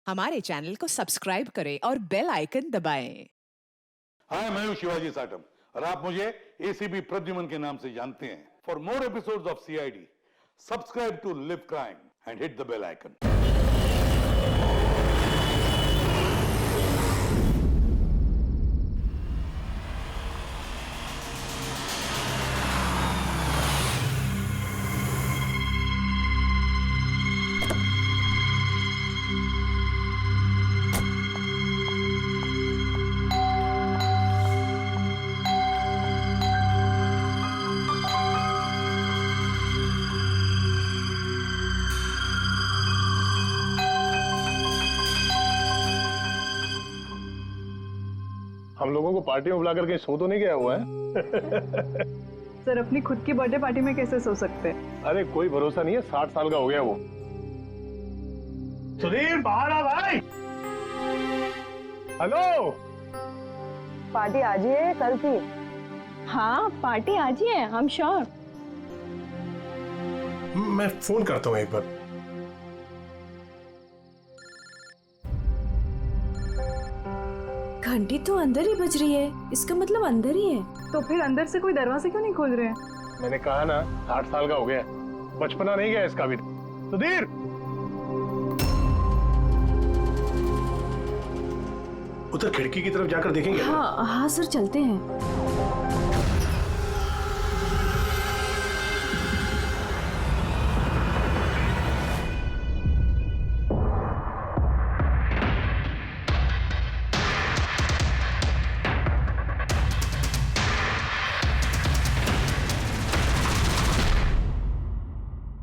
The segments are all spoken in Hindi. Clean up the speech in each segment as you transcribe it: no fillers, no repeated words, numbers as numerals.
हमारे चैनल को सब्सक्राइब करें और बेल आइकन दबाएं। हाय, मैं हूं शिवाजी साटम और आप मुझे एसीपी प्रद्युमन के नाम से जानते हैं। For more episodes of CID, subscribe to live crime and hit the bell icon. हम लोगों को पार्टी में बुलाकर कहीं सो तो नहीं गया हुआ है? सर अपनी खुद की बर्थडे पार्टी में कैसे सो सकते हैं? अरे कोई भरोसा नहीं है, 60 साल का हो गया वो। सुधीर बाहर आ भाई। हेलो, पार्टी आज ही है कल की? हाँ पार्टी आज ही है, हम श्योर। मैं फोन करता हूँ एक बार। घंटी तो अंदर ही बज रही है, इसका मतलब अंदर ही है। तो फिर अंदर से कोई दरवाजा क्यों नहीं खोल रहे हैं? मैंने कहा ना 60 साल का हो गया, बचपना नहीं गया इसका भी। सुधीर, उधर खिड़की की तरफ जाकर देखेंगे। हाँ हाँ सर, चलते हैं।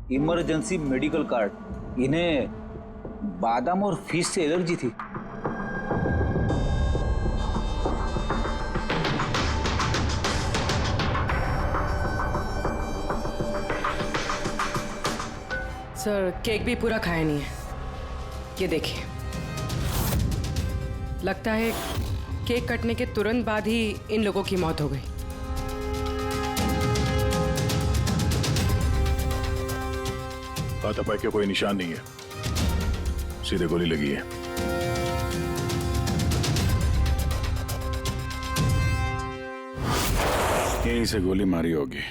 Emergency medical card. इन्हें बादाम और फिश से एलर्जी थी। सर केक भी पूरा खाया नहीं है, ये देखिए। लगता है केक कटने के तुरंत बाद ही इन लोगों की मौत हो गई। हाथापाई के कोई निशान नहीं है, सीधे गोली लगी है। यहीं से गोली मारी होगी।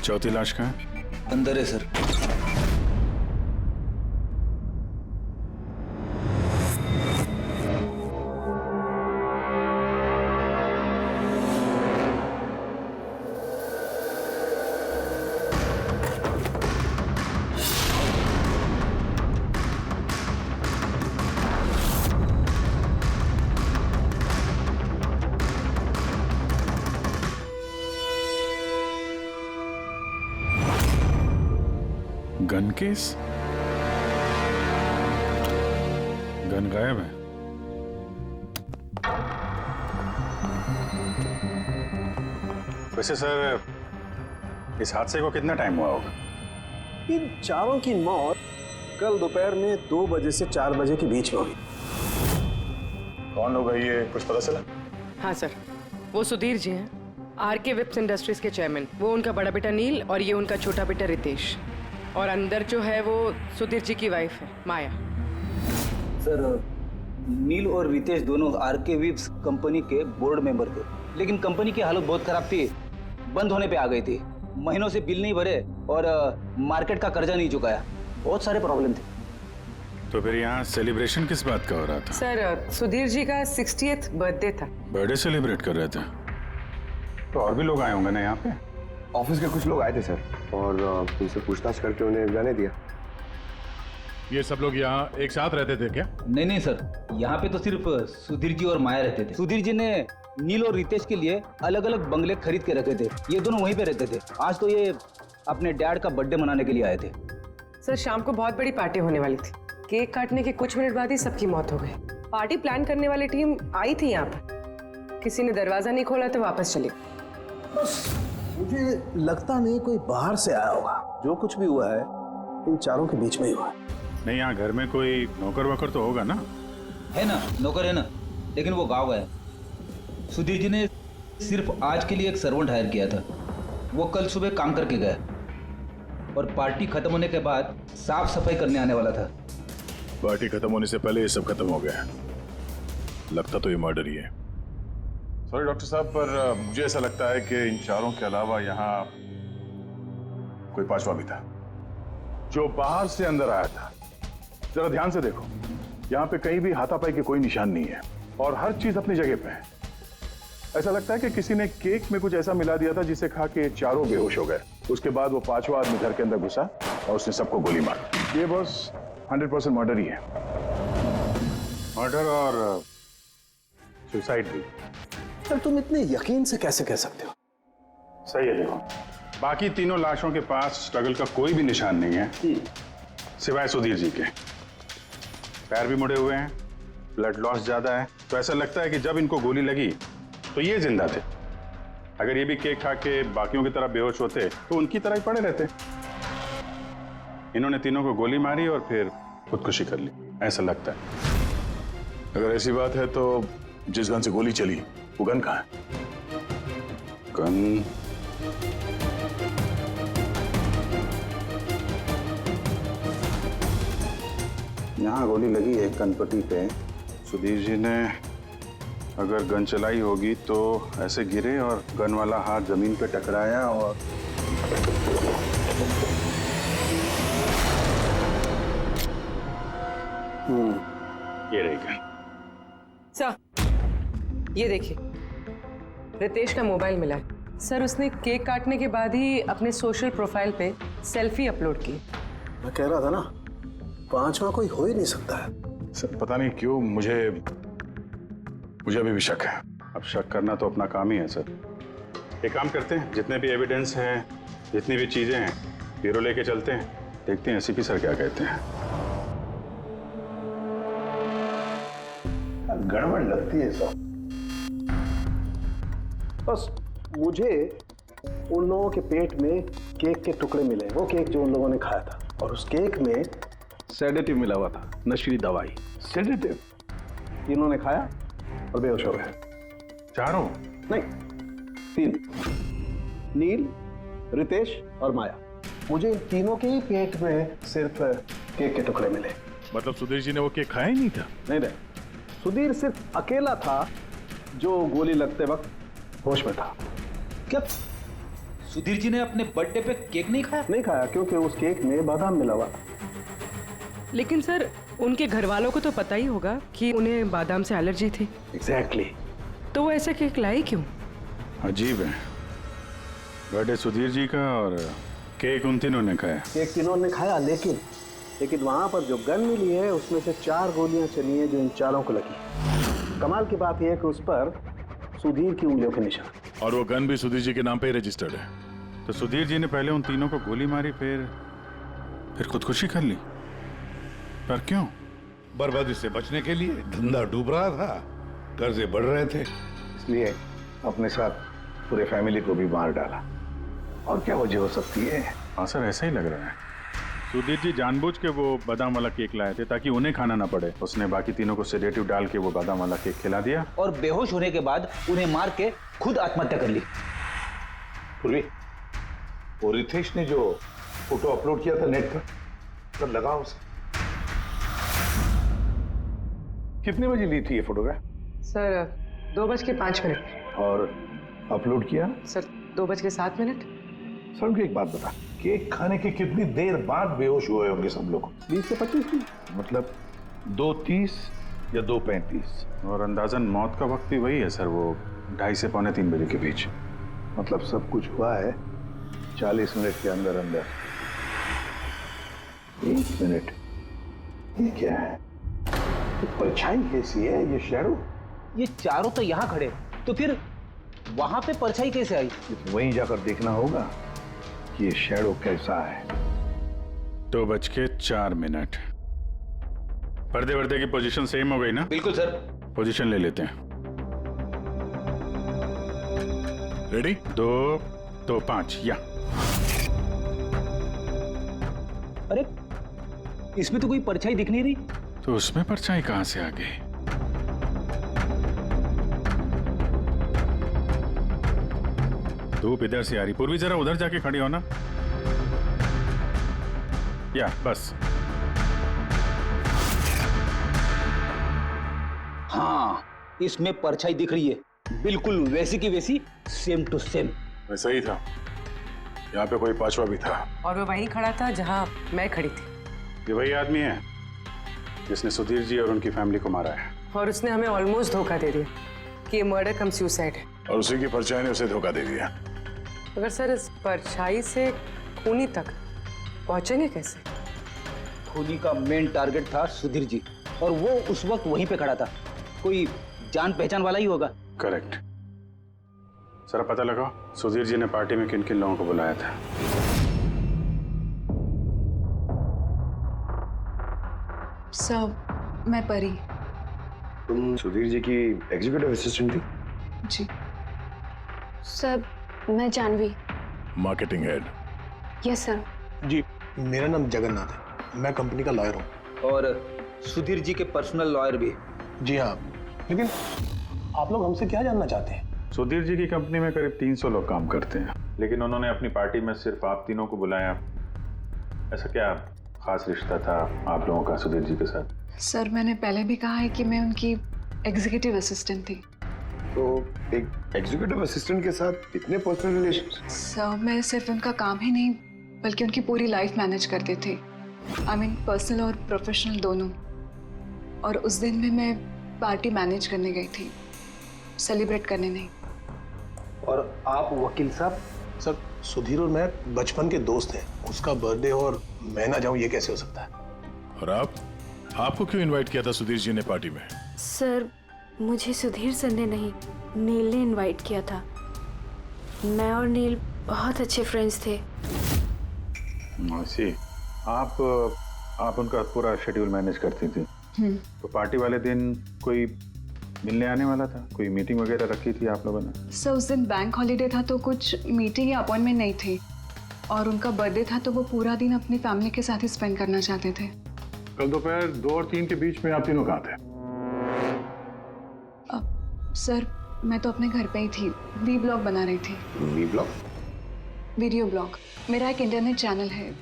चौथी लाश कहाँ है? अंदर है सर। Gun case? गन गायब है। वैसे सर, इस हादसे को कितना टाइम हुआ होगा? इन चारों की मौत कल दोपहर में 2 बजे से 4 बजे के बीच में हुई। कौन लोग है ये, कुछ पता चला? हाँ सर, वो सुधीर जी हैं, आरके विप्स इंडस्ट्रीज के चेयरमैन। वो उनका बड़ा बेटा नील और ये उनका छोटा बेटा रितेश। और अंदर जो है वो सुधीर जी की वाइफ है, माया। सर नील और रितेश दोनों आरके विप्स कंपनी के बोर्ड मेंबर थे, लेकिन कंपनी की हालत बहुत खराब थी, बंद होने पे आ गई थी। महीनों से बिल नहीं भरे और मार्केट का कर्जा नहीं चुकाया, बहुत सारे प्रॉब्लम थे। तो फिर यहाँ सेलिब्रेशन किस बात का हो रहा था? सर सुधीर जी का 60th बर्थडे था। बर्थडे सेलिब्रेट कर रहे थे? तो और भी लोग आए होंगे ना यहाँ पे? ऑफिस के कुछ लोग आए थे सर, और उनसे पूछताछ करके उन्हें जाने दिया। ये सब लोग यहाँ एक साथ रहते थे क्या? नहीं नहीं सर, यहाँ पे तो सिर्फ सुधीर जी और माया रहते थे। सुधीर जी ने नील और रितेश के लिए अलग अलग बंगले खरीद के रखे थे, ये दोनों वहीं पे रहते थे। आज तो ये अपने डैड का बर्थडे मनाने के लिए आए थे। सर शाम को बहुत बड़ी पार्टी होने वाली थी, केक काटने के कुछ मिनट बाद ही सबकी मौत हो गई। पार्टी प्लान करने वाली टीम आई थी यहाँ पर, किसी ने दरवाजा नहीं खोला तो वापस चली। बस मुझे लगता नहीं कोई बाहर से आया होगा। जो कुछ भी हुआ है इन चारों के बीच में ही हुआ है। नहीं, यहाँ घर में कोई नौकर वोकर तो होगा ना? है ना, नौकर है ना, लेकिन वो गाँव गया। सुधीर जी ने सिर्फ आज के लिए एक सर्वेंट हायर किया था। वो कल सुबह काम करके गया और पार्टी खत्म होने के बाद साफ सफाई करने आने वाला था। पार्टी खत्म होने से पहले ये सब खत्म हो गया। लगता तो ये मर्डर ही है। सॉरी डॉक्टर साहब, पर मुझे ऐसा लगता है कि इन चारों के अलावा यहाँ कोई पांचवा भी था जो बाहर से अंदर आया था। जरा ध्यान से देखो, यहाँ पे कहीं भी हाथापाई के कोई निशान नहीं है और हर चीज अपनी जगह पे है। ऐसा लगता है कि किसी ने केक में कुछ ऐसा मिला दिया था जिसे खा के चारों बेहोश हो गए। उसके बाद वो पांचवा आदमी घर के अंदर घुसा और उसने सबको गोली मारी। ये बस 100% मर्डर ही है। मर्डर और सुसाइड भी। सर तुम इतने यकीन से कैसे कह सकते हो? सही है। देखो, बाकी तीनों लाशों के पास स्ट्रगल का कोई भी निशान नहीं है सिवाय सुधीर जी के। पैर भी मुड़े हुए हैं, ब्लड लॉस ज्यादा है, तो ऐसा लगता है कि जब इनको गोली लगी तो ये जिंदा थे। अगर ये भी केक खा के बाकियों की तरह बेहोश होते तो उनकी तरह ही पड़े रहते। इन्होंने तीनों को गोली मारी और फिर खुदकुशी कर ली, ऐसा लगता है। अगर ऐसी बात है तो जिस गन से गोली चली वो गन कहाँ है? गन यहाँ गोली लगी है कनपट्टी पे। सुधीर जी ने अगर गन चलाई होगी तो ऐसे गिरे और गन वाला हाथ जमीन पे टकराया और ये रही गन। सर, ये देखिए, रितेश का मोबाइल मिला है। सर, उसने केक काटने के बाद ही अपने सोशल प्रोफाइल पे सेल्फी अपलोड की। मैं कह रहा था ना, पांचवा कोई हो ही नहीं सकता है। सर पता नहीं क्यों मुझे अभी भी शक है। अब शक करना तो अपना काम ही है सर। एक काम करते हैं, जितने भी एविडेंस हैं, जितनी भी चीजें हैं, ब्यूरो लेके चलते हैं, देखते हैं एसीपी सर क्या कहते हैं। गड़बड़ लगती है सब। बस मुझे उन लोगों के पेट में केक के टुकड़े मिले, वो केक जो उन लोगों ने खाया था, और उस केक में सेडेटिव मिला हुआ था, नशीली दवाई। सेडेटिव इन्होंने खाया और बेहोश हो गए। चारों? नहीं, 3, नील, रितेश और माया। मुझे इन तीनों के ही पेट में सिर्फ केक के टुकड़े मिले। मतलब सुधीर जी ने वो केक खाया ही नहीं था? नहीं, सुधीर सिर्फ अकेला था जो गोली लगते वक्त होश में था। क्या सुधीर जी ने अपने बर्थडे पे केक नहीं खाया? नहीं खाया, क्योंकि उस केक में बादाम मिला हुआ था। लेकिन सर, उनके घर वालों को तो पता ही होगा कि उन्हें बादाम से एलर्जी थी। एग्जैक्टली। तो वो ऐसा केक लाए क्यों? अजीब है, बर्थडे सुधीर जी का और केक उन तीनों ने खाया। केक तीनों ने खाया, लेकिन वहां पर जो गन मिली है उसमें से 4 गोलियां चली हैं जो इन चारों को लगी। कमाल की बात यह है कि उस पर सुधीर की उंगलियों के निशान, और वो गन भी सुधीर जी के नाम पे ही रजिस्टर्ड है। तो सुधीर जी ने पहले उन तीनों को गोली मारी, फिर खुदकुशी कर ली। पर क्यों? बर्बादी से बचने के लिए। धंधा डूब रहा था, कर्जे बढ़ रहे थे, इसलिए अपने साथ पूरे फैमिली को भी मार डाला। और क्या वजह हो सकती है? हाँ सर, ऐसा ही लग रहा है। सुधीर जी जानबूझ के वो बादाम वाला केक लाए थे ताकि उन्हें खाना ना पड़े। उसने बाकी तीनों को सेडेटिव डाल के वो बादाम वाला केक खिला दिया और बेहोश होने के बाद उन्हें मार के खुद आत्महत्या कर ली। पूर्वी, वो रितेश ने जो फोटो अपलोड किया था नेट पर, तब लगा उसे। कितने बजे ली थी ये फोटोग्राफ? सर, 2:05। और अपलोड किया? सर, 2:07। सर उनको एक बात बता, केक खाने के कितनी देर बाद बेहोश हुए होंगे सब लोग? 20 से 25 मिनट, मतलब 2:30 या 2:35। और अंदाजन मौत का वक्त भी वही है सर, वो 2:30 से 2:45 बजे के बीच। मतलब सब कुछ हुआ है 40 मिनट के अंदर अंदर। 1 मिनट, ये क्या है? ये परछाई कैसी है? ये शैडो? ये चारों तो यहाँ खड़े, तो फिर वहां पे परछाई कैसे आई? वहीं जाकर देखना होगा कि ये शैडो कैसा है। 2:04। पर्दे वर्दे की पोजीशन सेम हो गई ना? बिल्कुल सर। पोजीशन ले लेते हैं। रेडी? 2, 2, 5 या। अरे इसमें तो कोई परछाई दिख नहीं रही। तो उसमें परछाई कहां से आ गई? धूप इधर से आ रही। पूर्वी जरा उधर जाके खड़ी हो ना। या बस। हाँ, इसमें परछाई दिख रही है, बिल्कुल वैसी की वैसी, सेम टू सेम। वैसा ही था। यहाँ पे कोई पांचवा भी था। और वो वहीं खड़ा था जहाँ मैं खड़ी थी। ये वही आदमी है जिसने सुधीर जी और उनकी फैमिली को मारा है। और उसने हमें ऑलमोस्ट धोखा दे दिया कि ये मर्डर कम सुसाइड है। और उसी की परछाई ने उसे धोखा दे दिया। अगर सर इस परछाई से खूनी तक पहुंचेंगे कैसे? खूनी का मेन टारगेट था सुधीर जी, और वो उस वक्त वहीं पे खड़ा था। कोई जान पहचान वाला ही होगा। करेक्ट। सर पता लगाओ सुधीर जी ने पार्टी में किन किन लोगों को बुलाया था। सर मैं परी। तुम सुधीर जी की एग्जीक्यूटिव असिस्टेंट थी? जी सर मैं Janhvi. Marketing head. Yes sir. जी मेरा नाम जगन्नाथ है, मैं कंपनी का लॉयर हूँ। और सुधीर जी के पर्सनल लॉयर भी। जी हाँ, लेकिन आप लोग हमसे क्या जानना चाहते हैं? सुधीर जी की कंपनी में करीब 300 लोग काम करते हैं, लेकिन उन्होंने अपनी पार्टी में सिर्फ आप तीनों को बुलाया। ऐसा क्या खास रिश्ता था आप लोगों का सुधीर जी के साथ? सर मैंने पहले भी कहा है कि मैं उनकी एग्जीक्यूटिव असिस्टेंट थी। तो एक एग्जीक्यूटिव असिस्टेंट के साथ इतने पर्सनल रिलेशन? सर मैं सिर्फ उनका काम ही नहीं बल्कि उनकी पूरी लाइफ मैनेज करते थे। आई मीन पर्सनल और प्रोफेशनल दोनों। और उस दिन में मैं पार्टी मैनेज करने गई थी, सेलिब्रेट करने नहीं। और आप वकील साहब? सर सुधीर और मैं बचपन के दोस्त हैं, उसका बर्थडे और मैं ना जाऊं ये कैसे हो सकता है? और आपको क्यों इनवाइट किया था सुधीर जी ने पार्टी में? सर मुझे सुधीर सर ने नहीं, नील ने इनवाइट किया था। मैं और नील बहुत अच्छे फ्रेंड्स थे। सी आप उनका पूरा शेड्यूल मैनेज करती थी। तो पार्टी वाले दिन कोई मिलने आने वाला था? कोई मीटिंग वगैरह रखी थी आप लोगों ने? सर उस दिन बैंक हॉलीडे था तो कुछ मीटिंग या अपॉइंटमेंट नहीं थी, और उनका बर्थडे था तो वो पूरा दिन अपनी फैमिली के साथ ही स्पेंड करना चाहते थे। कल दोपहर 2 और 3 के बीच में आप तीनों कहाँ थे? सर मैं तो अपने घर पे ही थी, वी ब्लॉग बना रही थी। V blog? Video blog. मेरा एक इंटरनेट चैनल है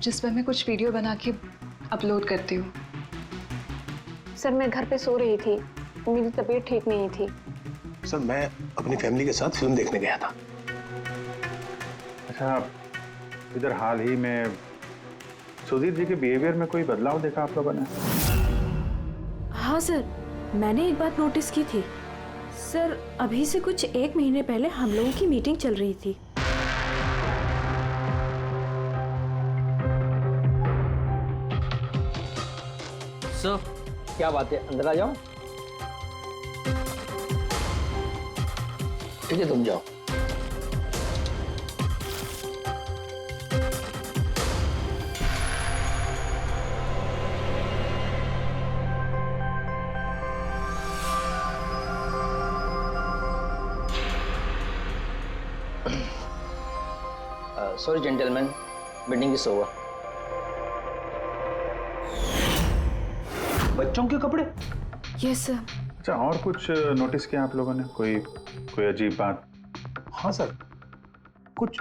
जिस पर मैं कुछ वीडियो बना के अपलोड करती हूँ। सर मैं घर पे सो रही थी, मेरी तबीयत ठीक नहीं थी। सर मैं अपनी फैमिली के साथ फिल्म देखने गया था। अच्छा, इधर हाल ही में सुधीर जी के बिहेवियर में कोई बदलाव देखा आप लोगों ने? हाँ सर, मैंने एक बात नोटिस की थी। सर अभी से कुछ 1 महीने पहले हम लोगों की मीटिंग चल रही थी। सर क्या बात है, अंदर आ जाओ। ठीक है तुम जाओ। Sorry gentleman, meeting is over. बच्चों के कपड़े? Yes sir. अच्छा, और कुछ नोटिस किया आप लोगों ने? कोई अजीब बात? हाँ सर, कुछ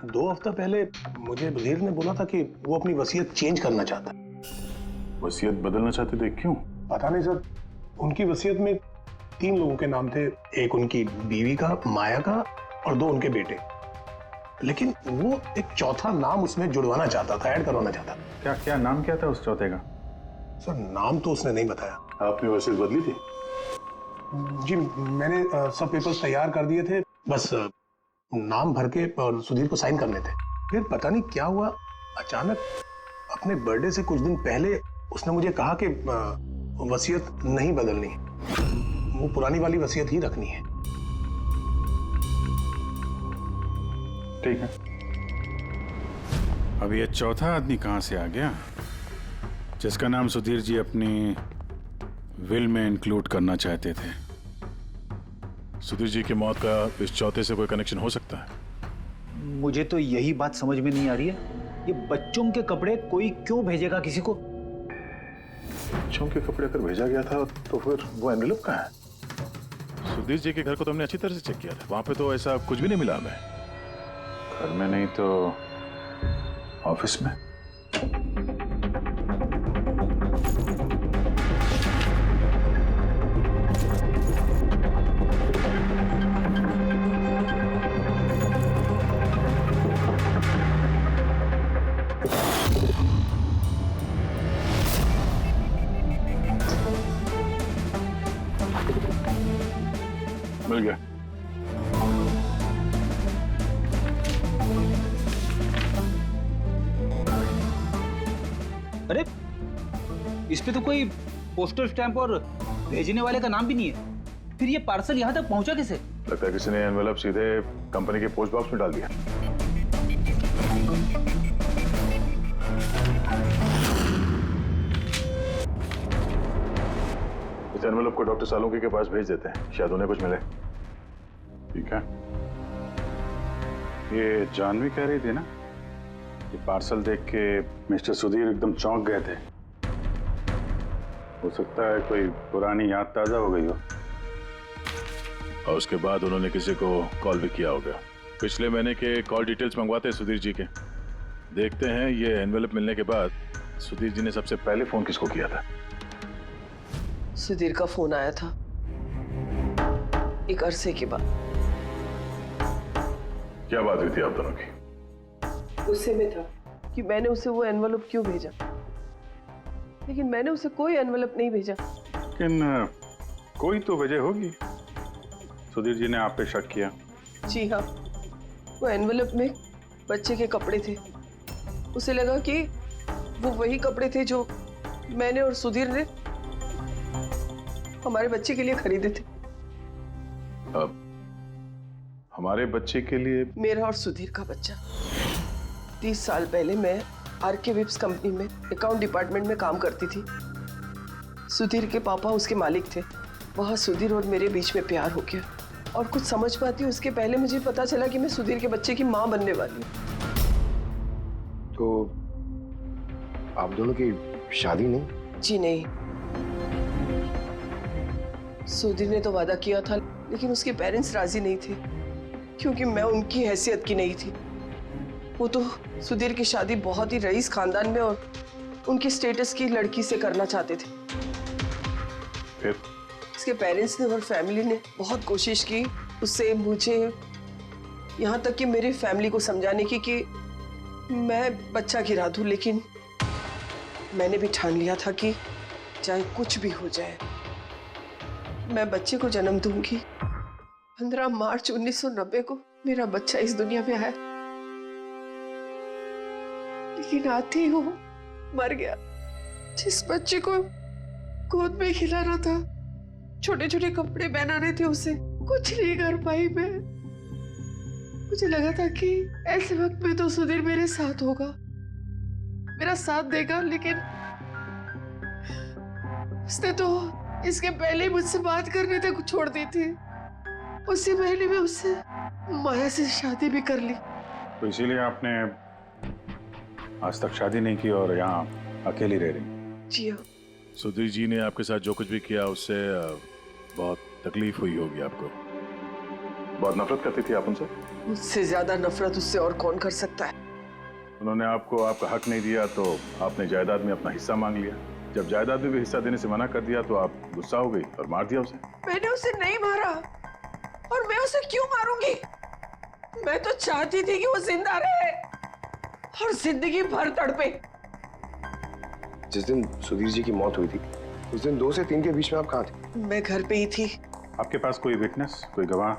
2 हफ्ता पहले मुझे सुधीर ने बोला था कि वो अपनी वसीयत चेंज करना चाहता है। वसीयत बदलना चाहते थे? क्यों? पता नहीं सर, उनकी वसीयत में 3 लोगों के नाम थे, एक उनकी बीवी का, माया का, और 2 उनके बेटे। लेकिन वो एक चौथा नाम उसमें जुड़वाना चाहता था, ऐड करवाना चाहता था। क्या नाम क्या था उस चौथे का? सर नाम तो उसने नहीं बताया। आपने वसीयत बदली थी? जी मैंने सब पेपर्स तैयार कर दिए थे, बस नाम भर के और सुधीर को साइन करने थे। फिर पता नहीं क्या हुआ, अचानक अपने बर्थडे से कुछ दिन पहले उसने मुझे कहा कि वसीयत नहीं बदलनी, वो पुरानी वाली वसीयत ही रखनी है। ठीक है, अब ये चौथा आदमी कहां से आ गया जिसका नाम सुधीर जी अपनी विल में इंक्लूड करना चाहते थे? सुधीर जी की मौत का इस चौथे से कोई कनेक्शन हो सकता है? मुझे तो यही बात समझ में नहीं आ रही है, ये बच्चों के कपड़े कोई क्यों भेजेगा किसी को? बच्चों के कपड़े अगर भेजा गया था तो फिर वो एनवेलप कहाँ है? सुधीर जी के घर को तो हमने अच्छी तरह से चेक किया था, वहां पे तो ऐसा कुछ भी नहीं मिला हमें। घर में नहीं तो ऑफिस में। मिल गया। अरे इस पे तो कोई पोस्टल स्टैंप और भेजने वाले का नाम भी नहीं है। फिर ये पार्सल यहाँ तक पहुँचा कैसे? लगता है किसी ने एनवेलप सीधे कंपनी के पोस्ट बॉक्स में डाल दिया। इस एनवेलप को डॉक्टर सालुंकी के पास भेज देते हैं, शायद उन्हें कुछ मिले। ठीक है। ये जानवी कह रही थी ना, ये पार्सल देख के मिस्टर सुधीर एकदम चौंक गए थे। हो सकता है कोई पुरानी याद ताजा हो गई हो, और उसके बाद उन्होंने किसी को कॉल भी किया होगा। पिछले महीने के कॉल डिटेल्स मंगवाते हैं सुधीर जी के। देखते हैं ये एनवेलप मिलने के बाद सुधीर जी ने सबसे पहले फोन किसको किया था। सुधीर का फोन आया था एक अरसे के बाद। क्या बात हुई थी आप दोनों की? गुस्से में था कि मैंने उसे वो एनवेलप क्यों भेजा, लेकिन मैंने उसे कोई एनवेलप नहीं भेजा। लेकिन कोई तो वजह होगी, सुधीर जी ने आप पे शक किया। जी हाँ, वो एनवेलप में बच्चे के कपड़े थे। उसे लगा कि वो वही कपड़े थे जो मैंने और सुधीर ने हमारे बच्चे के लिए खरीदे थे। अब हमारे बच्चे के लिए? मेरा और सुधीर का बच्चा। 30 साल पहले मैं आरके विप्स कंपनी में अकाउंट डिपार्टमेंट में काम करती थी। सुधीर के पापा उसके मालिक थे। वहाँ सुधीर और मेरे बीच में प्यार हो गया, और कुछ समझ पाती उसके पहले मुझे पता चला कि मैं सुधीर के बच्चे की माँ बनने वाली हूँ। तो आप दोनों की शादी नहीं? जी नहीं। सुधीर ने तो वादा किया था, लेकिन उसके पेरेंट्स राजी नहीं थे, क्योंकि मैं उनकी हैसियत की नहीं थी। वो तो सुधीर की शादी बहुत ही रईस खानदान में और उनके स्टेटस की लड़की से करना चाहते थे। फिर उसके पेरेंट्स ने और फैमिली ने बहुत कोशिश की उससे, मुझे, यहाँ तक कि मेरी फैमिली को समझाने की कि मैं बच्चा गिरा दूं, लेकिन मैंने भी ठान लिया था कि चाहे कुछ भी हो जाए मैं बच्चे को जन्म दूंगी। 15 मार्च 1990 को मेरा बच्चा इस दुनिया में आया, लेकिन आते ही वो मर गया। जिस बच्चे को गोद में खिलाना था, छोटे छोटे कपड़े पहनाने थे उसे, कुछ नहीं कर पाई मैं। मुझे लगा था कि ऐसे वक्त में तो सुधीर मेरे साथ होगा, मेरा साथ देगा, लेकिन उसने तो इसके पहले मुझसे बात करने तक छोड़ दी थी। उसी महीने में उससे माया से शादी भी कर ली। तो इसीलिए आपने आज तक शादी नहीं की और यहाँ अकेली रह रही? जी हाँ। सुधीर जी ने आपके साथ जो कुछ भी किया उससे बहुत तकलीफ हुई होगी आपको। बहुत नफरत करती थी आप उनसे? मुझसे ज्यादा नफरत उससे और कौन कर सकता है। उन्होंने आपको आपका हक नहीं दिया तो आपने जायदाद में अपना हिस्सा मांग लिया। जब जायदाद में भी हिस्सा देने से मना कर दिया तो आप गुस्सा हो गई और मार दिया उसे। मैंने उसे नहीं मारा, और मैं उसे क्यों मारूंगी? मैं तो चाहती थी कि वो जिंदा रहे और जिंदगी भर तड़पे। जिस दिन सुधीर जी की मौत हुई थी, उस दिन 2 से 3 के बीच में आप कहाँ थे? मैं घर पे ही थी। आपके पास कोई विटनेस, कोई गवाह?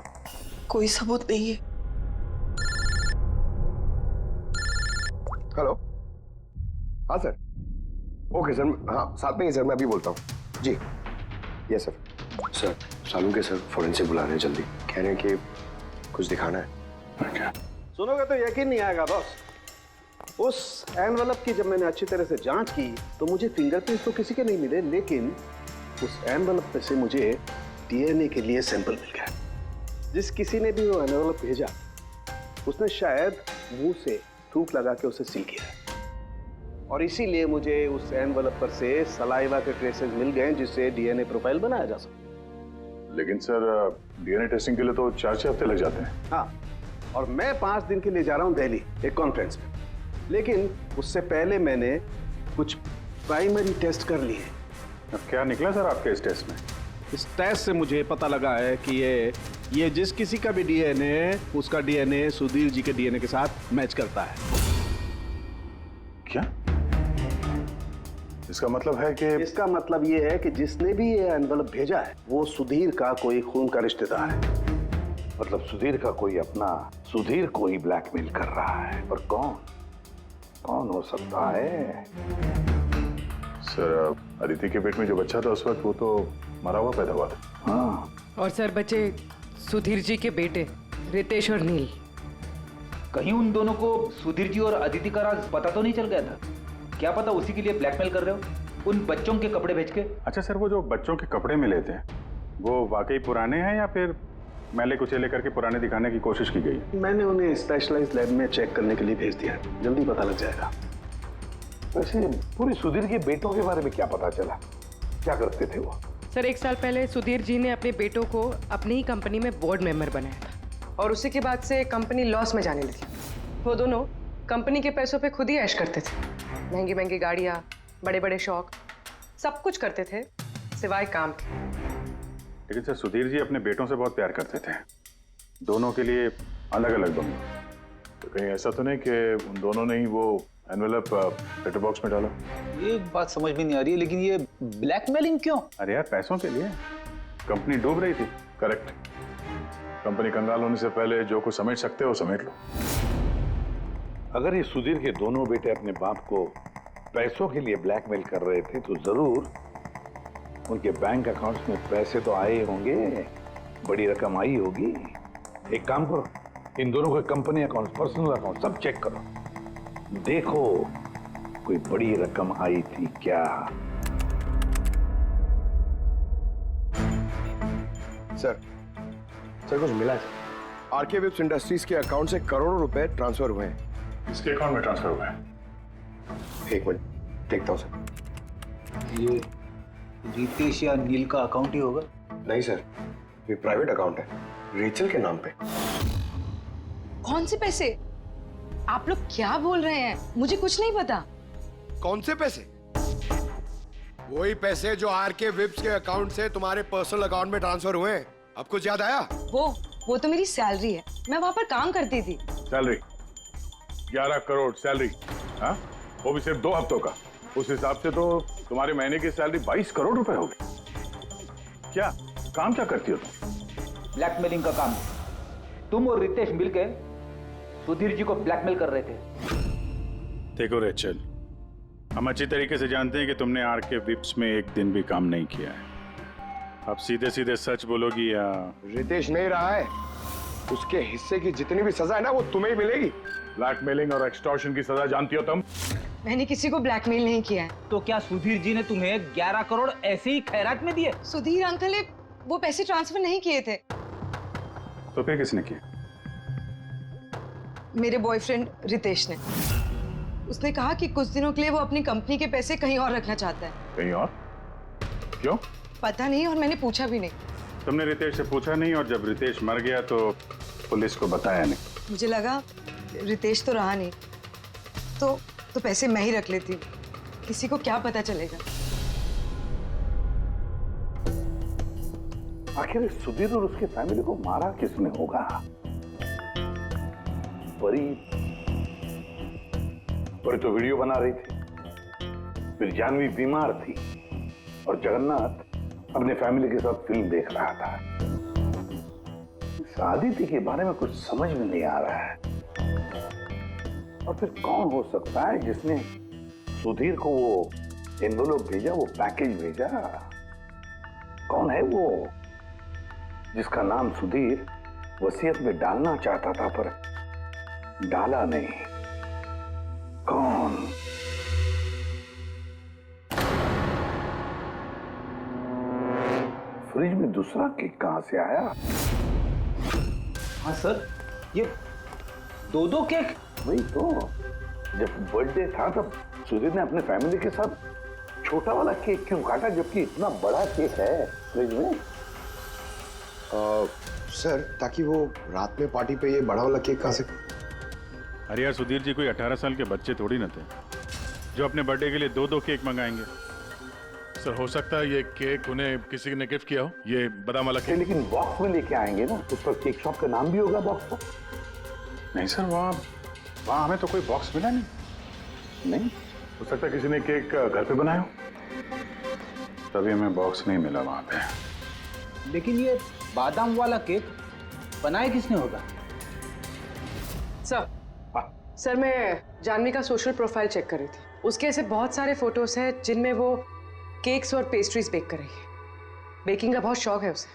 कोई सबूत नहीं है। हेलो, हाँ सर। ओके सर, हाँ साथ में ही सर, मैं अभी बोलता हूँ। जी yes sir. Sir Salunke sir forensic बुला रहे हैं, जल्दी कह रहे हैं कि कुछ दिखाना है। सुनोगे तो यकीन नहीं आएगा बॉस। उस एनवेलप की जब मैंने अच्छी तरह से जांच की तो मुझे फिंगरप्रिंट्स तो किसी के नहीं मिले, लेकिन उस एनवेलप पे से मुझे डीएनए के लिए सैंपल मिल गया। जिस किसी ने भी वो एनवेलप भेजा उसने शायद मुंह से थूक लगा के उसे सील किया है, और इसीलिए मुझे उस एनवेलप पर से सलाइवा के ट्रेसेस मिल गए जिससे डीएनए प्रोफाइल बनाया जा सकता। लेकिन सर डीएनए टेस्टिंग के लिए तो 4-6 हफ्ते लग जाते हैं। हाँ, और मैं 5 दिन के लिए जा रहा हूँ दिल्ली एक कॉन्फ्रेंस में, लेकिन उससे पहले मैंने कुछ प्राइमरी टेस्ट कर लिए। अब क्या निकला सर आपके इस टेस्ट में? इस टेस्ट से मुझे पता लगा है कि ये जिस किसी का भी डीएनए, उसका डीएनए सुधीर जी के डीएनए के साथ मैच करता है। क्या? इसका मतलब है कि इसका मतलब ये है कि जिसने भी ये एनवलप भेजा है वो सुधीर का कोई खून का रिश्तेदार है। मतलब सुधीर का कोई अपना सुधीर को ही ब्लैकमेल कर रहा है। पर कौन हो सकता है? सर, अदिति के पेट में जो बच्चा था उस वक्त वो तो मरा हुआ पैदा हुआ था। हाँ, और सर बचे सुधीर जी के बेटे रितेश और नील। कहीं उन दोनों को सुधीर जी और अदिति का राज पता तो नहीं चल गया था? क्या पता उसी के लिए ब्लैकमेल कर रहे हो उन बच्चों के कपड़े भेज के। अच्छा सर, वो जो बच्चों के कपड़े मिले थे वो वाकई पुराने हैं या फिर मैले कुचेले करके पुराने दिखाने की कोशिश की गई? मैंने उन्हें स्पेशलाइज्ड लैब में चेक करने के लिए भेज दिया, जल्दी पता लग जाएगा। वैसे पूरी सुधीर के बेटों के बारे में क्या पता चला? क्या करते थे वो? सर 1 साल पहले सुधीर जी ने अपने बेटों को अपनी ही कंपनी में बोर्ड मेंबर बनाया था और उसी के बाद से कंपनी लॉस में जाने लगी। वो दोनों कंपनी के पैसों पे खुद ही ऐश करते थे, महंगी महंगी गाड़ियाँ, बड़े बड़े शौक, सब कुछ करते थे सिवाय काम के। लेकिन सर सुधीर जी अपने बेटों से बहुत प्यार करते थे, दोनों के लिए अलग अलग बंगले। तो कहीं ऐसा तो नहीं कि उन दोनों ने ही वो एनवेलप लेटर बॉक्स में डाला? ये बात समझ में नहीं आ रही है, लेकिन ये ब्लैकमेलिंग क्यों? अरे यार, पैसों के लिए। कंपनी डूब रही थी। करेक्ट। कंपनी कंगाल होने से पहले जो कुछ समेट सकते हो समेट लो। अगर ये सुधीर के दोनों बेटे अपने बाप को पैसों के लिए ब्लैकमेल कर रहे थे तो जरूर उनके बैंक अकाउंट्स में पैसे तो आए होंगे, बड़ी रकम आई होगी। एक काम करो, इन दोनों के कंपनी अकाउंट, पर्सनल अकाउंट सब चेक करो, देखो कोई बड़ी रकम आई थी क्या। सर कुछ मिला है? आरके वेब्स इंडस्ट्रीज के अकाउंट से करोड़ों रुपए ट्रांसफर हुए हैं। किसके अकाउंट में ट्रांसफर हुआ है? एक मिनट देखता हूँ सर। ये रितेश या नील का अकाउंट ही होगा? नहीं सर, ये प्राइवेट अकाउंट है, रेचल के नाम पे। कौन से पैसे? आप लोग क्या बोल रहे हैं? मुझे कुछ नहीं पता। कौन से पैसे? वही पैसे जो आरके विप्स के अकाउंट से तुम्हारे पर्सनल अकाउंट में ट्रांसफर हुए हैं। अब कुछ याद आया? वो तो मेरी सैलरी है, मैं वहां पर काम करती थी। Salary 11 crore salary? हाँ, वो भी सिर्फ 2 हफ्तों का। उस हिसाब से तो तुम्हारे महीने की सैलरी 22 करोड़ रुपए हो गई। क्या काम क्या करती हो तुम? ब्लैकमेलिंग का काम। तुम और रितेश मिलकर सुधीर जी को ब्लैकमेल कर रहे थे। देखो रेचल, हम अच्छी तरीके से जानते हैं कि तुमने आरके विप्स में एक दिन भी काम नहीं किया है। अब सीधे सीधे सच बोलोगी या? रितेश नहीं रहा है, उसके हिस्से की जितनी भी सजा है ना वो तुम्हें ही मिलेगी। ब्लैकमेलिंग और एक्सटॉर्शन की सजा जानती हो तुम? मैंने किसी को ब्लैकमेल नहीं किया है। तो क्या सुधीर जी ने तुम्हें 11 करोड़ ऐसे ही खैरात में दिए? सुधीर अंकल ने वो पैसे ट्रांसफर नहीं किए थे। तो फिर किसने किया? मेरे बॉयफ्रेंड रितेश ने। उसने कहा कि कुछ दिनों के लिए वो अपनी कंपनी के पैसे कहीं और रखना चाहता है। कहीं और? क्यों? पता नहीं, और मैंने पूछा भी नहीं। तुमने रितेश से पूछा नहीं, और जब रितेश मर गया तो पुलिस को बताया नहीं? मुझे लगा रितेश तो रहा नहीं, तो पैसे मैं ही रख लेती, किसी को क्या पता चलेगा। आखिर सुधीर और उसके फैमिली को मारा किसने होगा? परी तो वीडियो बना रही थी, फिर जानवी बीमार थी और जगन्नाथ अपने फैमिली के साथ फिल्म देख रहा था। आदित्य के बारे में कुछ समझ में नहीं आ रहा है। और फिर कौन हो सकता है जिसने सुधीर को वो एनवेलप भेजा, वो पैकेज भेजा? कौन है वो जिसका नाम सुधीर वसीयत में डालना चाहता था पर डाला नहीं? कौन? फ्रिज में दूसरा केक कहां से आया? हाँ सर, ये 2 केक। वही तो, जब बर्थडे था तब सुधीर ने अपने फैमिली के साथ छोटा वाला केक क्यों काटा, जबकि इतना बड़ा केक है फ्रिज में? सर, ताकि वो रात में पार्टी पे ये बड़ा वाला केक खा सके। अरे यार सुधीर जी कोई 18 साल के बच्चे थोड़ी ना थे जो अपने बर्थडे के लिए 2-2 केक मंगाएंगे। सर हो सकता है ये केक उन्हें किसी ने गिफ्ट किया हो, ये बादाम वाला केक। लेकिन बॉक्स में लेके आएंगे ना, उस पर केक शॉप का नाम भी होगा बॉक्स पर। नहीं सर, वहाँ हमें तो कोई बॉक्स मिला नहीं। हो सकता है किसी ने केक घर पे बनाया हो, तभी हमें बॉक्स नहीं मिला वहाँ पे। लेकिन ये बादाम वाला केक बनाया किसने होगा? सर मैं जानवी का सोशल प्रोफाइल चेक कर रही थी। उसके ऐसे बहुत सारे फोटोज हैं जिनमें वो केक्स और पेस्ट्रीज बेक कर रही है। बेकिंग का बहुत शौक है उसे।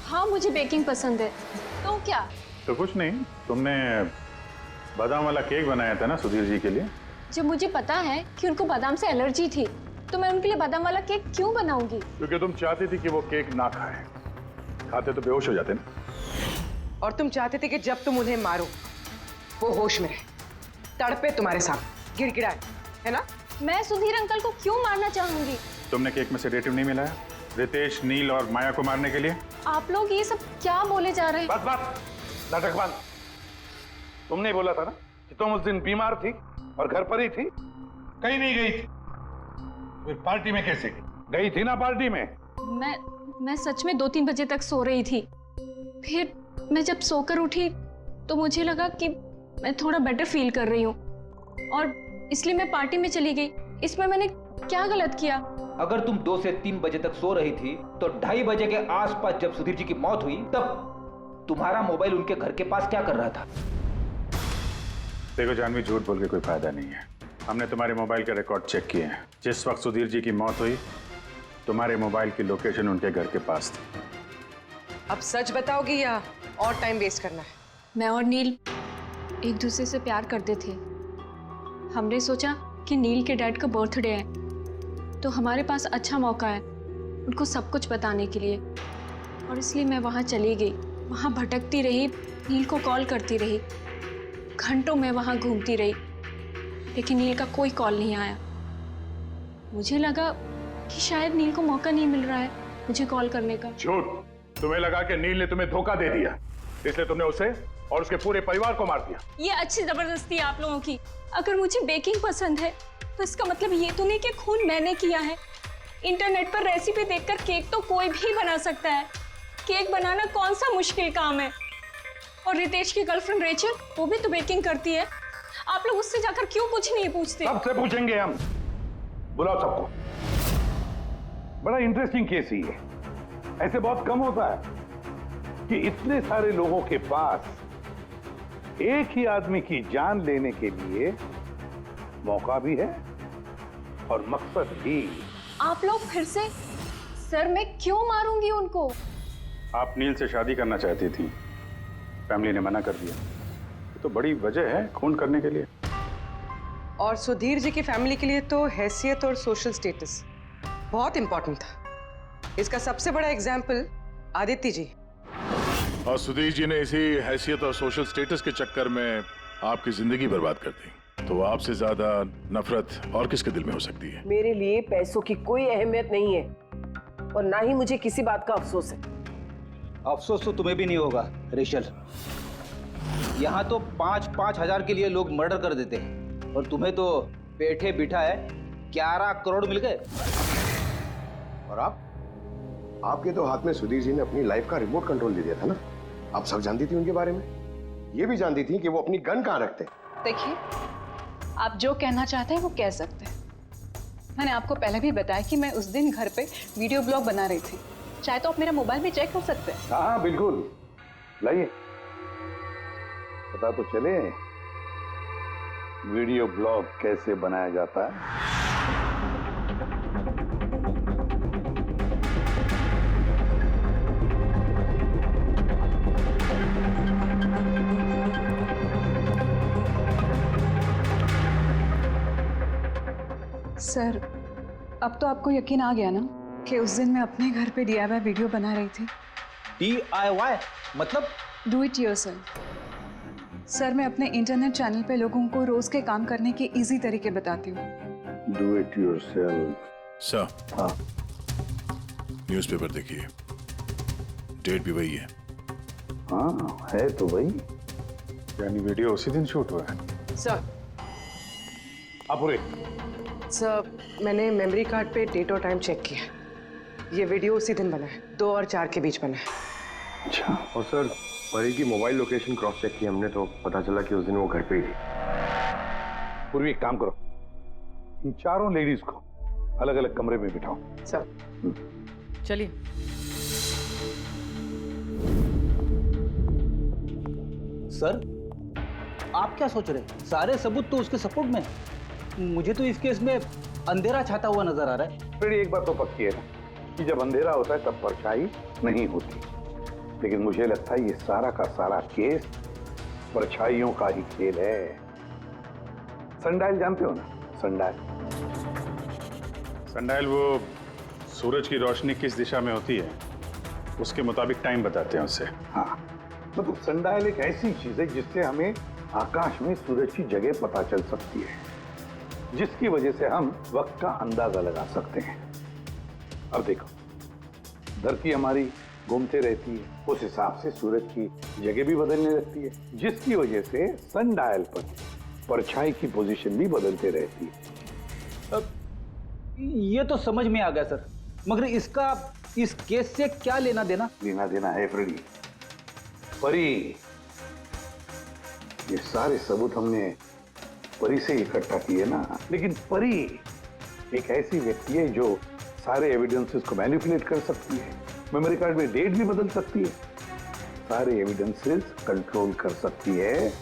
हाँ मुझे बेकिंग पसंद है। तो क्या? तो कुछ नहीं, तुमने बादाम वाला केक बनाया था ना सुधीर जी के लिए। जब मुझे पता है कि उनको बादाम से एलर्जी थी तो मैं उनके लिए बादाम वाला केक क्यों बनाऊंगी? क्योंकि तुम चाहती थी कि वो केक ना खाए, खाते तो बेहोश हो जाते ना। और तुम चाहते थे कि जब तुम उन्हें मारो वो होश में रहे, तड़पे तुम्हारे सामने, गिड़गिड़ाए, है ना? मैं सुधीर अंकल को क्यों मारना चाहूंगी? तुमने केक में सेडेटिव नहीं मिलाया रितेश, नील और माया को मारने के लिए? आप लोग ये सब क्या बोले जा रहे हैं? बस नाटक बंद। तुमने बोला था ना कि तुम उस दिन बीमार थी और घर पर ही थी, कहीं नहीं गई थी। फिर पार्टी में कैसे गई थी ना पार्टी में? मैं सच में 2-3 बजे तक सो रही थी। फिर मैं जब सोकर उठी तो मुझे लगा कि मैं थोड़ा बेटर फील कर रही हूँ और इसलिए मैं पार्टी में चली गई। इसमें मैंने क्या गलत किया? अगर तुम 2 से 3 बजे तक सो रही थी तो 2:30 बजे के आसपास जब सुधीर जी की मौत हुई तब तुम्हारा मोबाइल उनके घर के पास क्या कर रहा था? देखो जानवी, झूठ बोल के कोई फायदा नहीं है। हमने तुम्हारे मोबाइल के रिकॉर्ड चेक किए हैं। जिस वक्त सुधीर जी की मौत हुई तुम्हारे मोबाइल की लोकेशन उनके घर के पास थी। अब सच बताओगी या और टाइम वेस्ट करना है? मैं और नील एक दूसरे से प्यार करते थे। हमने सोचा कि नील के डैड का बर्थडे है तो हमारे पास अच्छा मौका है उनको सब कुछ बताने के लिए, और इसलिए मैं वहाँ चली गई। वहाँ भटकती रही, नील को कॉल करती रही, घंटों में वहाँ घूमती रही, लेकिन नील का कोई कॉल नहीं आया। मुझे लगा कि शायद नील को मौका नहीं मिल रहा है मुझे कॉल करने का। झूठ! तुम्हें लगा कि नील ने तुम्हें धोखा दे दिया, इसलिए तुमने उसे और उसके पूरे परिवार को मार दिया। ये अच्छी जबरदस्ती है आप लोगों की। अगर मुझे बेकिंग पसंद है तो इसका मतलब ये तो नहीं कि खून मैंने किया है। इंटरनेट पर रेसिपी देखकर केक तो कोई भी बना सकता है। केक बनाना कौन सा मुश्किल काम है? और रितेश की गर्लफ्रेंड रेचल, वो भी तो बेकिंग करती है। आप लोग उससे जाकर क्यों कुछ नहीं पूछते? सबसे पूछेंगे हम। बुलाओ सबको। बड़ा इंटरेस्टिंग केस ही है। ऐसे बहुत कम होता है कि इतने सारे लोगों के पास एक ही आदमी की जान लेने के लिए मौका भी है और मकसद भी। आप लोग फिर से? सर मैं क्यों मारूंगी उनको? आप नील से शादी करना चाहती थी, फैमिली ने मना कर दिया। तो बड़ी वजह है खून करने के लिए। और सुधीर जी की फैमिली के लिए तो हैसियत और सोशल स्टेटस बहुत इंपॉर्टेंट था। इसका सबसे बड़ा एग्जाम्पल आदित्य जी। और सुधीर जी ने इसी हैसियत और सोशल स्टेटस के चक्कर में आपकी जिंदगी बर्बाद कर दी। तो आपसे ज्यादा नफरत और किसके दिल में हो सकती है? मेरे लिए पैसों की कोई अहमियत नहीं है और ना ही मुझे किसी बात का अफसोस है। अफसोस तो तुम्हें भी नहीं होगा रेचल। यहाँ तो 5-5 हजार के लिए लोग मर्डर कर देते हैं और तुम्हें तो बैठे बिठाए 11 करोड़ मिल गए। और आपके तो हाथ में सुधीर जी ने अपनी लाइफ का रिमोट कंट्रोल दे दिया था ना। आप सब जानती थी उनके बारे में, ये भी जानती थी कि वो अपनी गन कहाँ रखते। देखिए, आप जो कहना चाहते हैं वो कह सकते हैं। मैंने आपको पहले भी बताया कि मैं उस दिन घर पे वीडियो ब्लॉग बना रही थी। चाहे तो आप मेरा मोबाइल भी चेक कर सकते हैं। हाँ बिल्कुल, लाइए पता तो चले वीडियो ब्लॉग कैसे बनाया जाता है। सर, अब तो आपको यकीन आ गया ना कि उस दिन मैं अपने घर पे DIY वीडियो बना रही थी। DIY मतलब? Do it yourself. सर, मैं अपने इंटरनेट चैनल पे लोगों को रोज के काम करने के इजी तरीके बताती हूँ। Do it yourself. Sir, newspaper देखिए। डेट भी वही है। हाँ है तो वही। यानी वीडियो उसी दिन शूट हुआ है। सर अपुरे, सर मैंने मेमोरी कार्ड पे डेट और टाइम चेक किया। ये वीडियो उसी दिन बना है, 2 और 4 के बीच बना है। अच्छा। और सर परी की मोबाइल लोकेशन क्रॉस चेक की हमने तो पता चला कि उस दिन वो घर पे ही थी। पूर्वी एक काम करो, इन चारों लेडीज को अलग अलग कमरे में बिठाओ। सर चलिए। सर आप क्या सोच रहे हैं? सारे सबूत तो उसके सपोर्ट में है। मुझे तो इस केस में अंधेरा छाता हुआ नजर आ रहा है। फिर एक बात तो पक्की है ना कि जब अंधेरा होता है तब परछाई नहीं होती, लेकिन मुझे लगता है ये सारा का सारा केस परछाइयों का ही खेल है। सनडायल जानते हो ना? सनडायल सनडायल वो सूरज की रोशनी किस दिशा में होती है उसके मुताबिक टाइम बताते हैं उससे। हाँ, मतलब सनडायल एक ऐसी चीज है जिससे हमें आकाश में सूरज की जगह पता चल सकती है, जिसकी वजह से हम वक्त का अंदाजा लगा सकते हैं। अब देखो, धरती हमारी घूमते रहती है, उस हिसाब से सूरज की जगह भी बदलने लगती है, जिसकी वजह से सनडायल पर परछाई की पोजीशन भी बदलते रहती है। अब ये तो समझ में आ गया सर, मगर इसका इस केस से क्या लेना देना? लेना देना है फ्रेडी। परी, ये सारे सबूत हमने परी से इकट्ठा किए ना, लेकिन परी एक ऐसी व्यक्ति है जो सारे एविडेंसेस को मैनिपुलेट कर सकती है, मेमोरी कार्ड में डेट भी बदल सकती है, सारे एविडेंसेस कंट्रोल कर सकती है,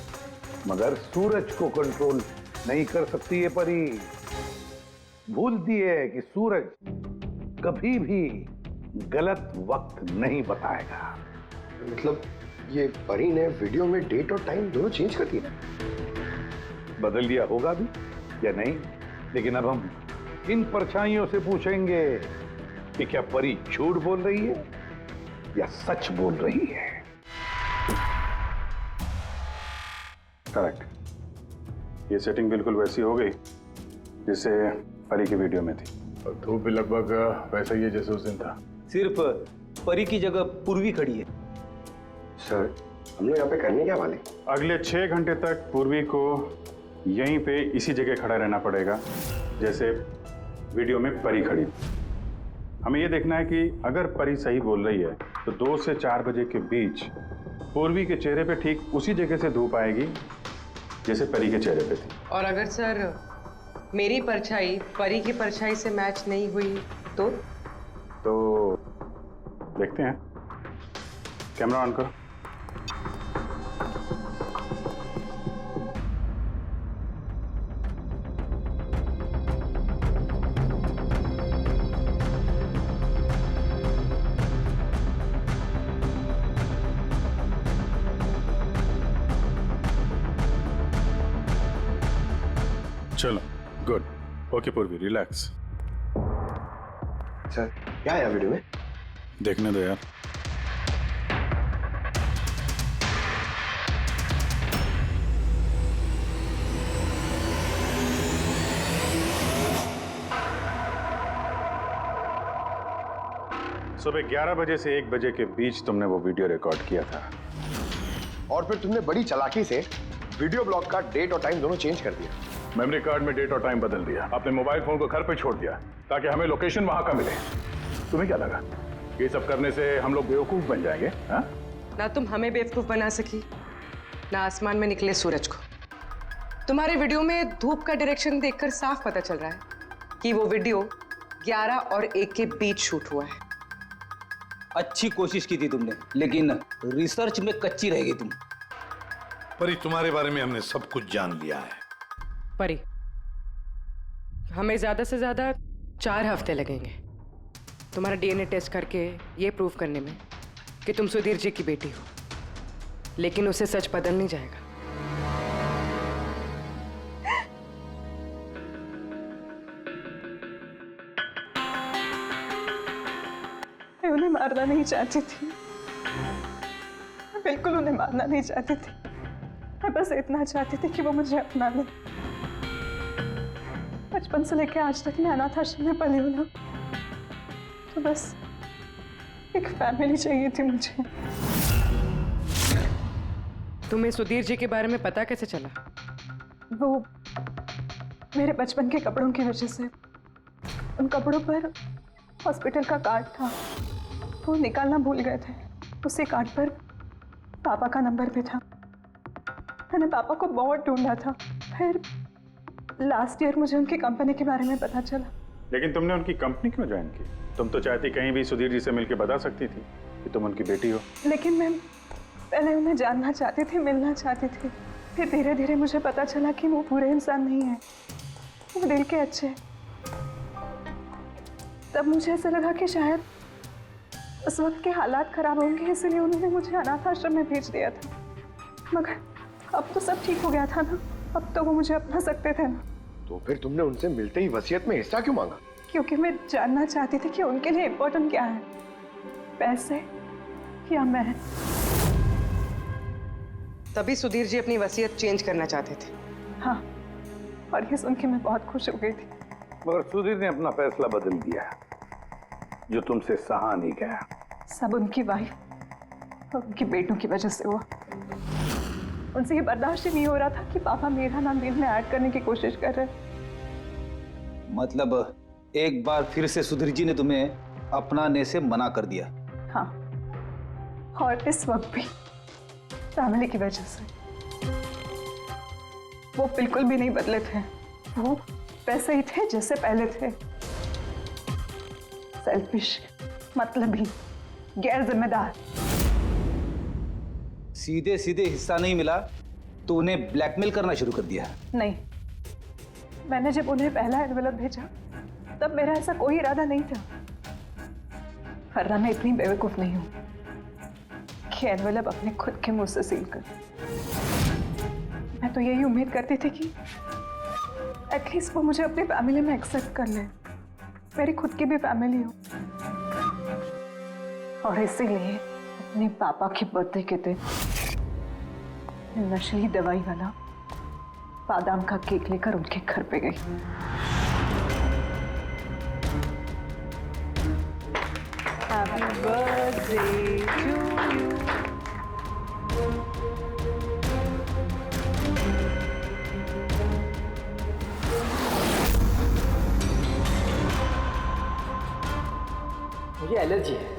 मगर सूरज को कंट्रोल नहीं कर सकती है। परी भूलती है कि सूरज कभी भी गलत वक्त नहीं बताएगा। मतलब ये परी ने वीडियो में डेट और टाइम दोनों चेंज कर दिया? बदल दिया होगा भी या नहीं, लेकिन अब हम इन परछाइयों से पूछेंगे कि क्या परी झूठ बोल रही है या सच बोल रही है। करेक्ट, ये सेटिंग बिल्कुल वैसी हो गई जैसे परी की वीडियो में थी, और धूप भी लगभग वैसा ही है जैसे उस दिन था। सिर्फ परी की जगह पूर्वी खड़ी है। सर हम लोग यहाँ पे करने क्या वाले? अगले 6 घंटे तक पूर्वी को यहीं पे इसी जगह खड़ा रहना पड़ेगा जैसे वीडियो में परी खड़ी। हमें ये देखना है कि अगर परी सही बोल रही है तो 2 से 4 बजे के बीच पूर्वी के चेहरे पे ठीक उसी जगह से धूप आएगी जैसे परी के चेहरे पे थी। और अगर सर मेरी परछाई परी की परछाई से मैच नहीं हुई तो देखते हैं। कैमरा ऑन करो। चलो, गुड। ओके पूर्वी, रिलैक्स। सर क्या है वीडियो में? देखने दो यार। सुबह 11 बजे से 1 बजे के बीच तुमने वो वीडियो रिकॉर्ड किया था, और फिर तुमने बड़ी चालाकी से वीडियो ब्लॉग का डेट और टाइम दोनों चेंज कर दिया। मेमोरी कार्ड में डेट और टाइम बदल दिया, आपने मोबाइल फोन को घर पे छोड़ दिया ताकि हमें लोकेशन वहां का मिले। तुम्हें क्या लगा ये सब करने से हम लोग बेवकूफ बन जाएंगे? हाँ? ना तुम हमें बेवकूफ बना सकी, ना आसमान में निकले सूरज को। तुम्हारे वीडियो में धूप का डायरेक्शन देखकर साफ पता चल रहा है कि वो वीडियो 11 और 1 के बीच शूट हुआ है। अच्छी कोशिश की थी तुमने, लेकिन रिसर्च में कच्ची रह गई तुम। परी, तुम्हारे बारे में हमने सब कुछ जान लिया है। परी, हमें ज्यादा से ज्यादा 4 हफ्ते लगेंगे तुम्हारा डीएनए टेस्ट करके ये प्रूव करने में कि तुम सुधीर जी की बेटी हो, लेकिन उसे सच बदल नहीं जाएगा। मैं उन्हें मारना नहीं चाहती थी, मैं बिल्कुल उन्हें मारना नहीं चाहती थी। मैं बस इतना चाहती थी कि वो मुझे अपना ले। बचपन से लेकर आज तक मैं अनाथ आश्रम में पली हूं ना, तो बस एक फैमिली चाहिए थी मुझे। तुम्हें सुधीर जी के बारे में पता कैसे चला? वो मेरे बचपन के कपड़ों की वजह से, उन कपड़ों पर हॉस्पिटल का कार्ड था, वो निकालना भूल गए थे। उसी कार्ड पर पापा का नंबर भी था। मैंने पापा को बहुत ढूंढा था। फिर लास्ट ईयर मुझे उनकी कंपनी के बारे में पता चला। लेकिन तुमने उनकी कंपनी क्यों ज्वाइन की? तुम तो चाहती कहीं भी सुधीर जी से मिलकर बता सकती थी कि तुम उनकी बेटी हो। लेकिन मैं पहले उन्हें जानना चाहती थी, मिलना चाहती थी। फिर धीरे धीरे मुझे पता चला कि वो पूरे इंसान नहीं है, वो दिल के अच्छे हैं। तब मुझे ऐसा लगा कि शायद उस वक्त के हालात खराब होंगे, इसलिए उन्होंने मुझे अनाथ आश्रम में भेज दिया था। मगर अब तो सब ठीक हो गया था ना, अब तो वो मुझे अपना सकते थे ना। तो फिर तुमने उनसे मिलते ही वसीयत में हिस्सा क्यों मांगा? क्योंकि मैं जानना चाहती थी कि उनके लिए इम्पोर्टेंट क्या है, पैसे या मैं। तभी सुधीर जी अपनी वसीयत चेंज करना चाहते थे। हाँ, और ये सुन के मैं बहुत खुश हो गई थी। मगर सुधीर ने अपना फैसला बदल दिया, जो तुमसे सहा नहीं गया। सब उनकी वाइफ और उनकी बेटों की वजह से हुआ। उनसे ये बर्दाश्त ही नहीं हो रहा था कि पापा मेरा नाम बिल में ऐड करने की कोशिश कर रहे। मतलब एक बार फिर से सुधीर जी ने तुम्हें अपनाने से मना कर दिया? हाँ, और इस वक्त भी फैमिली की वजह से। वो बिल्कुल भी नहीं बदले थे, वो वैसे ही थे जैसे पहले थे। सेल्फिश, मतलबी, गैर जिम्मेदार। सीधे सीधे हिस्सा नहीं मिला तो उन्हें ब्लैकमेल करना शुरू कर दिया? नहीं, मैंने जब उन्हें पहला एनवेलप भेजा तब मेरा ऐसा कोई इरादा नहीं था। वरना मैं इतनी बेवकूफ नहीं हूं कि एनवेलप अपने खुद के मुंह से सील कर। मैं तो यही उम्मीद करती थी कि एटलीस्ट वो मुझे अपनी फैमिली में एक्सेप्ट कर ले, मेरी खुद की भी फैमिली हो। और इसीलिए अपने पापा के बर्थडे के दिन नशीली दवाई वाला बादाम का केक लेकर उनके घर पे गई। Happy birthday to you. मुझे एलर्जी है।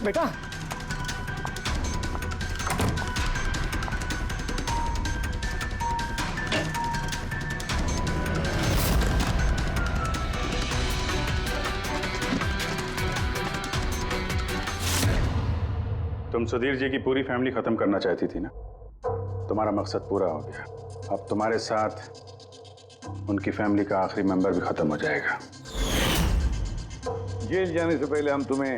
बेटा, तुम सुधीर जी की पूरी फैमिली खत्म करना चाहती थी ना? तुम्हारा मकसद पूरा हो गया। अब तुम्हारे साथ उनकी फैमिली का आखिरी मेंबर भी खत्म हो जाएगा। जेल जाने से पहले हम तुम्हें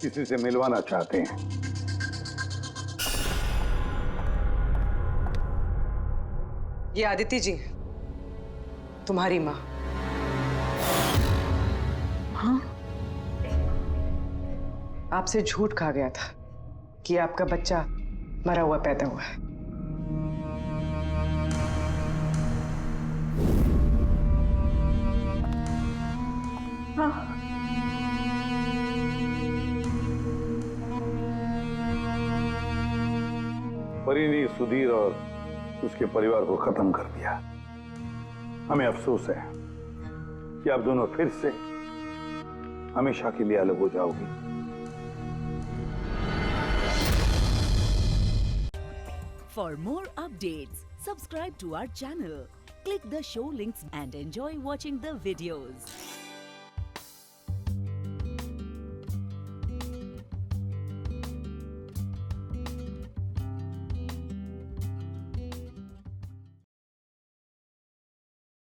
किसी से मिलवाना चाहते हैं। ये आदिति जी, तुम्हारी माँ। हाँ? आपसे झूठ कहा गया था कि आपका बच्चा मरा हुआ पैदा हुआ है। हाँ। परी ने सुधीर और उसके परिवार को खत्म कर दिया। हमें अफसोस है कि आप दोनों फिर से हमेशा के लिए अलग हो जाओगी। For more updates, subscribe to our channel, click the show links and enjoy watching the videos.